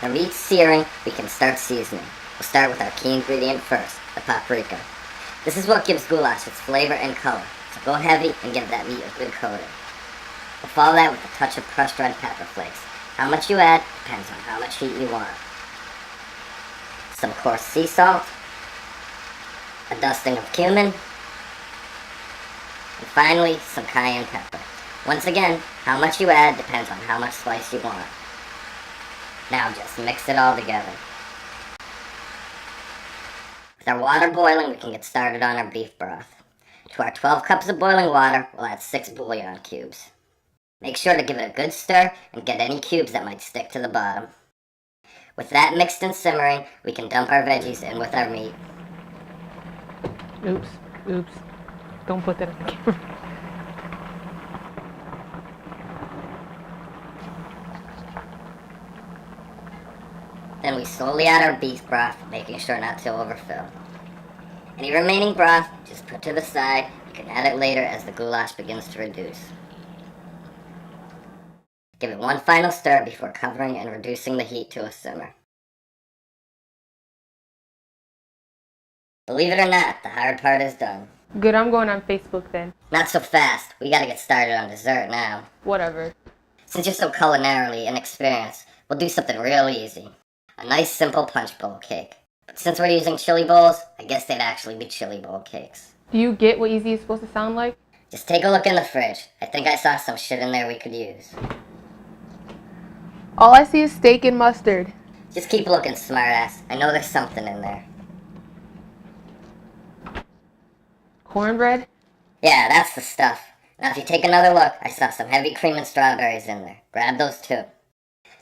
our meat's searing, we can start seasoning. We'll start with our key ingredient first, the paprika. This is what gives goulash its flavor and color, so go heavy and give that meat a good coating. We'll follow that with a touch of crushed red pepper flakes. How much you add depends on how much heat you want. Some coarse sea salt, a dusting of cumin, and finally some cayenne pepper. Once again, how much you add depends on how much spice you want. Now just mix it all together. With our water boiling, we can get started on our beef broth. To our 12 cups of boiling water, we'll add 6 bouillon cubes. Make sure to give it a good stir and get any cubes that might stick to the bottom. With that mixed and simmering, we can dump our veggies in with our meat. Oops. Don't put that in the camera. Then we slowly add our beef broth, making sure not to overfill. Any remaining broth, just put to the side. You can add it later as the goulash begins to reduce. Give it one final stir before covering and reducing the heat to a simmer. Believe it or not, the hard part is done. Good, I'm going on Facebook then. Not so fast. We gotta get started on dessert now. Whatever. Since you're so culinarily inexperienced, we'll do something real easy. A nice simple punch bowl cake. But since we're using chili bowls, I guess they'd actually be chili bowl cakes. Do you get what easy is supposed to sound like? Just take a look in the fridge. I think I saw some shit in there we could use. All I see is steak and mustard. Just keep looking, smartass. I know there's something in there. Cornbread? Yeah, that's the stuff. Now if you take another look, I saw some heavy cream and strawberries in there. Grab those too.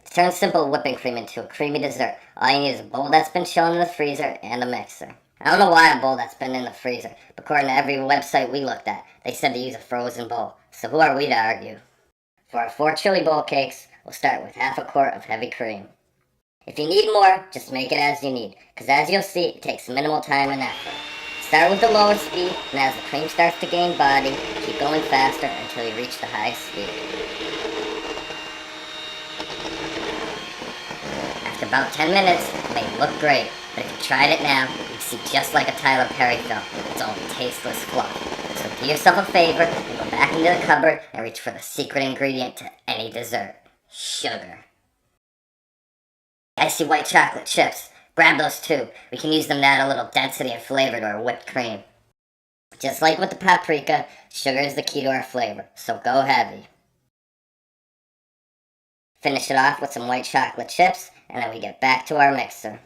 To turn simple whipping cream into a creamy dessert, all you need is a bowl that's been chilling in the freezer and a mixer. I don't know why a bowl that's been in the freezer, but according to every website we looked at, they said to use a frozen bowl. So who are we to argue? For our 4 chili bowl cakes, we'll start with half a quart of heavy cream. If you need more, just make it as you need, because as you'll see, it takes minimal time and effort. Start with the lowest speed, and as the cream starts to gain body, keep going faster until you reach the highest speed. After about 10 minutes, it may look great, but if you tried it now, you'd see just like a Tyler Perry film. It's only tasteless fluff. So do yourself a favor and go back into the cupboard and reach for the secret ingredient to any dessert. Sugar. Icy white chocolate chips. Grab those too. We can use them to add a little density and flavor to our whipped cream. Just like with the paprika, sugar is the key to our flavor, so go heavy. Finish it off with some white chocolate chips, and then we get back to our mixer.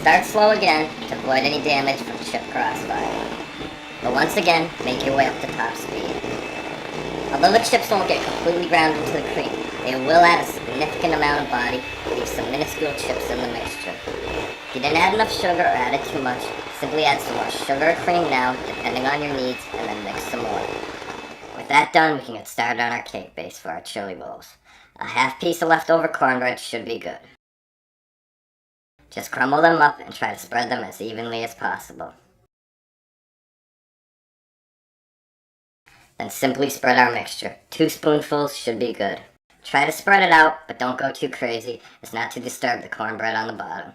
Start slow again to avoid any damage from chip crossfire. But once again, make your way up to top speed. Although the chips won't get completely ground into the cream, they will add a significant amount of body and leave some minuscule chips in the mixture. If you didn't add enough sugar or added too much, simply add some more sugar or cream now, depending on your needs, and then mix some more. With that done, we can get started on our cake base for our chili bowls. A half piece of leftover cornbread should be good. Just crumble them up and try to spread them as evenly as possible. Then simply spread our mixture. 2 spoonfuls should be good. Try to spread it out, but don't go too crazy as not to disturb the cornbread on the bottom.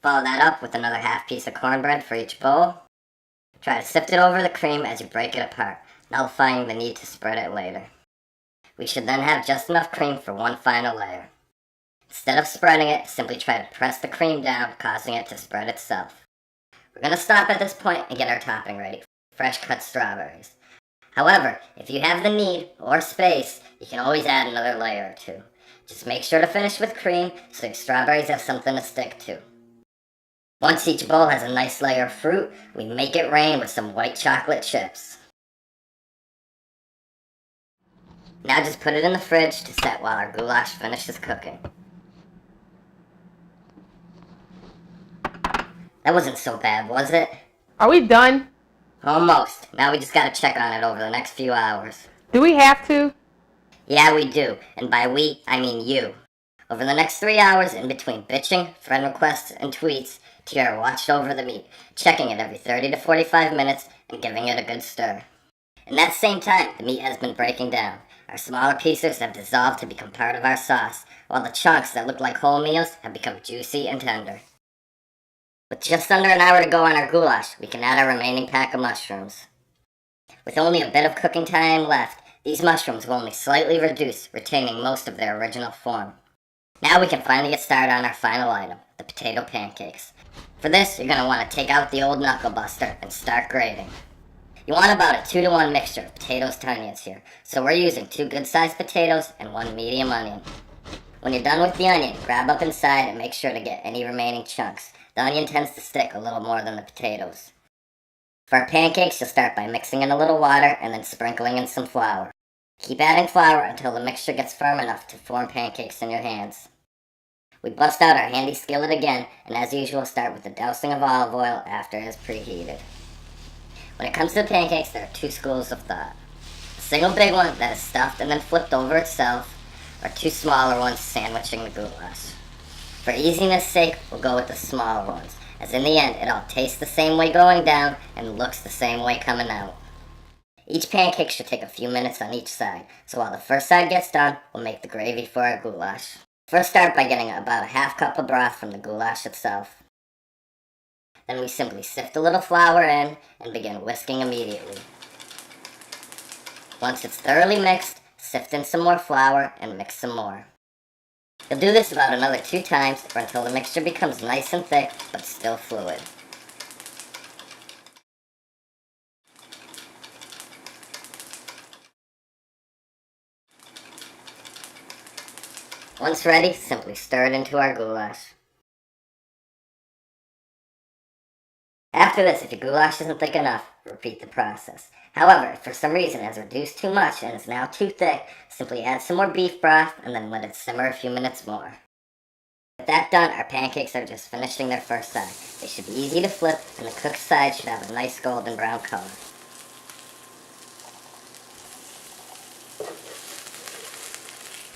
Follow that up with another half piece of cornbread for each bowl. Try to sift it over the cream as you break it apart, nullifying the need to spread it later. We should then have just enough cream for one final layer. Instead of spreading it, simply try to press the cream down, causing it to spread itself. We're going to stop at this point and get our topping ready. Fresh cut strawberries. However, if you have the need or space, you can always add another layer or 2. Just make sure to finish with cream so your strawberries have something to stick to. Once each bowl has a nice layer of fruit, we make it rain with some white chocolate chips. Now just put it in the fridge to set while our goulash finishes cooking. That wasn't so bad, was it? Are we done? Almost. Now we just gotta check on it over the next few hours. Do we have to? Yeah, we do. And by we, I mean you. Over the next 3 hours, in between bitching, friend requests, and tweets, Tiara watched over the meat, checking it every 30 to 45 minutes and giving it a good stir. In that same time, the meat has been breaking down. Our smaller pieces have dissolved to become part of our sauce, while the chunks that look like whole meals have become juicy and tender. With just under an hour to go on our goulash, we can add our remaining pack of mushrooms. With only a bit of cooking time left, these mushrooms will only slightly reduce, retaining most of their original form. Now we can finally get started on our final item, the potato pancakes. For this, you're going to want to take out the old knuckle buster and start grating. You want about a 2-to-1 mixture of potatoes to onions here, so we're using 2 good-sized potatoes and 1 medium onion. When you're done with the onion, grab up inside and make sure to get any remaining chunks. The onion tends to stick a little more than the potatoes. For our pancakes, you'll start by mixing in a little water and then sprinkling in some flour. Keep adding flour until the mixture gets firm enough to form pancakes in your hands. We bust out our handy skillet again, and as usual start with the dousing of olive oil after it is preheated. When it comes to the pancakes, there are 2 schools of thought. A single big one that is stuffed and then flipped over itself, or 2 smaller ones sandwiching the goulash. For easiness' sake, we'll go with the smaller ones, as in the end it all tastes the same way going down and looks the same way coming out. Each pancake should take a few minutes on each side, so while the first side gets done, we'll make the gravy for our goulash. First start by getting about a half cup of broth from the goulash itself. Then we simply sift a little flour in and begin whisking immediately. Once it's thoroughly mixed, sift in some more flour and mix some more. You'll do this about another 2 times or until the mixture becomes nice and thick but still fluid. Once ready, simply stir it into our goulash. After this, if your goulash isn't thick enough, repeat the process. However, if for some reason it has reduced too much and is now too thick, simply add some more beef broth and then let it simmer a few minutes more. With that done, our pancakes are just finishing their first side. They should be easy to flip and the cooked side should have a nice golden brown color.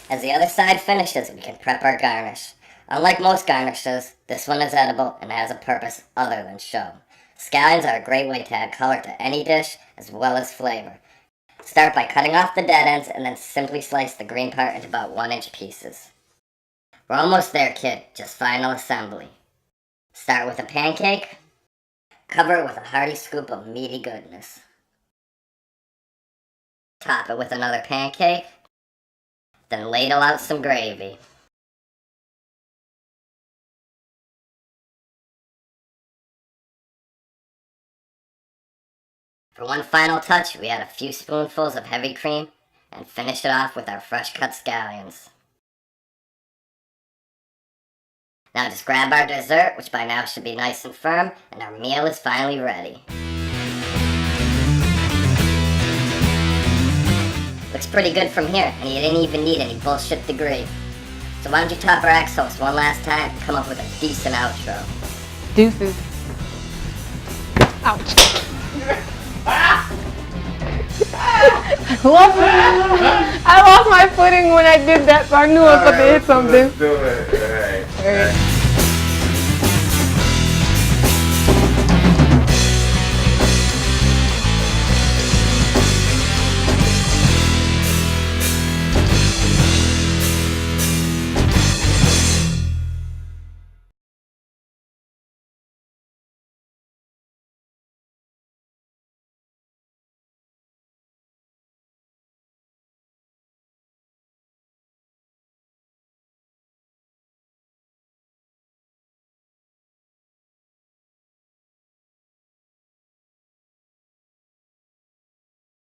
As the other side finishes, we can prep our garnish. Unlike most garnishes, this one is edible and has a purpose other than show. Scallions are a great way to add color to any dish as well as flavor. Start by cutting off the dead ends and then simply slice the green part into about 1-inch pieces. We're almost there, kid, just final assembly. Start with a pancake, cover it with a hearty scoop of meaty goodness. Top it with another pancake, then ladle out some gravy. For one final touch, we add a few spoonfuls of heavy cream and finish it off with our fresh cut scallions. Now just grab our dessert, which by now should be nice and firm, and our meal is finally ready. Looks pretty good from here, and you didn't even need any bullshit degree. So why don't you top our ex-host one last time and come up with a decent outro. Deuces. Ouch. I lost my footing when I did that, so I knew I was about to hit something. Let's do it. All right. All right.